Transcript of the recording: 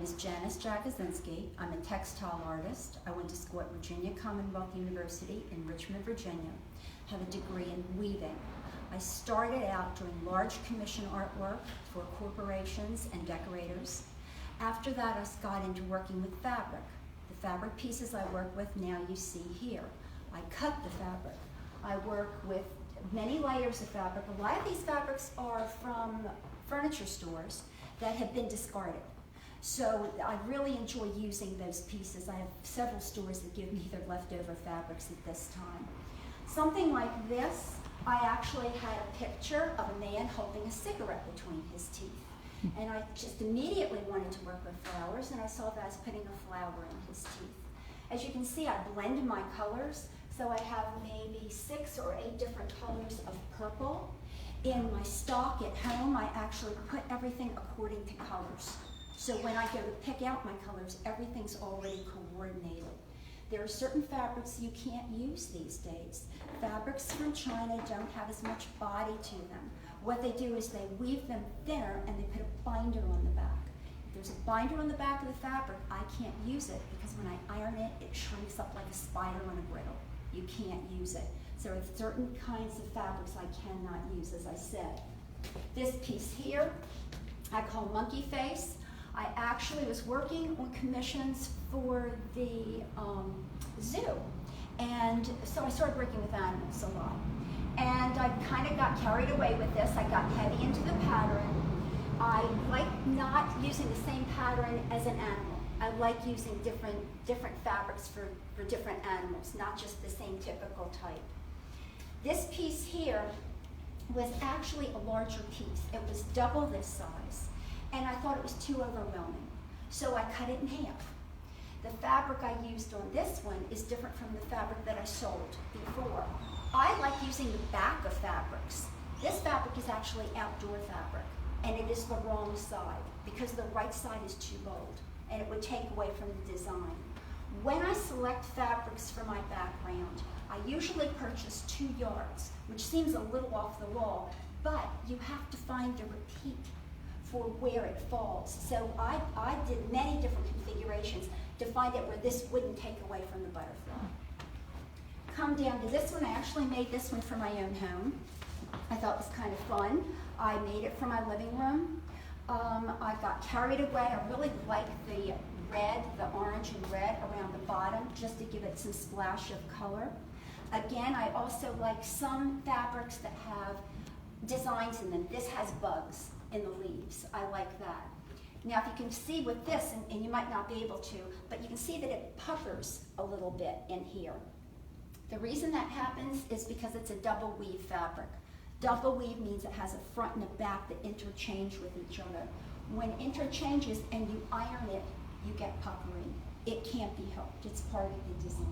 is Janis Jagodzinski. I'm a textile artist. I went to school at Virginia Commonwealth University in Richmond, Virginia. Have a degree in weaving. I started out doing large commission artwork for corporations and decorators. After that, I got into working with fabric. The fabric pieces I work with now you see here. I cut the fabric. I work with many layers of fabric. A lot of these fabrics are from furniture stores that have been discarded. So I really enjoy using those pieces. I have several stores that give me their leftover fabrics at this time. Something like this, I actually had a picture of a man holding a cigarette between his teeth. And I just immediately wanted to work with flowers, and I saw that as putting a flower in his teeth. As you can see, I blend my colors, so I have maybe 6 or 8 different colors of purple. In my stock at home, I actually put everything according to colors. So when I go to pick out my colors, everything's already coordinated. There are certain fabrics you can't use these days. Fabrics from China don't have as much body to them. What they do is they weave them thinner and they put a binder on the back. If there's a binder on the back of the fabric, I can't use it because when I iron it, it shrinks up like a spider on a griddle. You can't use it. So there are certain kinds of fabrics I cannot use, as I said. This piece here, I call monkey face. I actually was working on commissions for the zoo. And so I started working with animals a lot. And I kind of got carried away with this. I got heavy into the pattern. I like not using the same pattern as an animal. I like using different fabrics for different animals, not just the same typical type. This piece here was actually a larger piece. It was double this size, and I thought it was too overwhelming. So I cut it in half. The fabric I used on this one is different from the fabric that I sold before. I like using the back of fabrics. This fabric is actually outdoor fabric, and it is the wrong side because the right side is too bold, and it would take away from the design. When I select fabrics for my background, I usually purchase 2 yards, which seems a little off the wall, but you have to find a repeat for where it falls. So I did many different configurations to find out where this wouldn't take away from the butterfly. Come down to this one. I actually made this one for my own home. I thought it was kind of fun. I made it for my living room. I got carried away. I really like the red, the orange and red around the bottom, just to give it some splash of color. Again, I also like some fabrics that have designs in them. This has bugs in the leaves. I like that. Now, if you can see with this, and you might not be able to, but you can see that it puckers a little bit in here. The reason that happens is because it's a double weave fabric. Double weave means it has a front and a back that interchange with each other. When it interchanges and you iron it, you get puckering. It can't be helped. It's part of the design.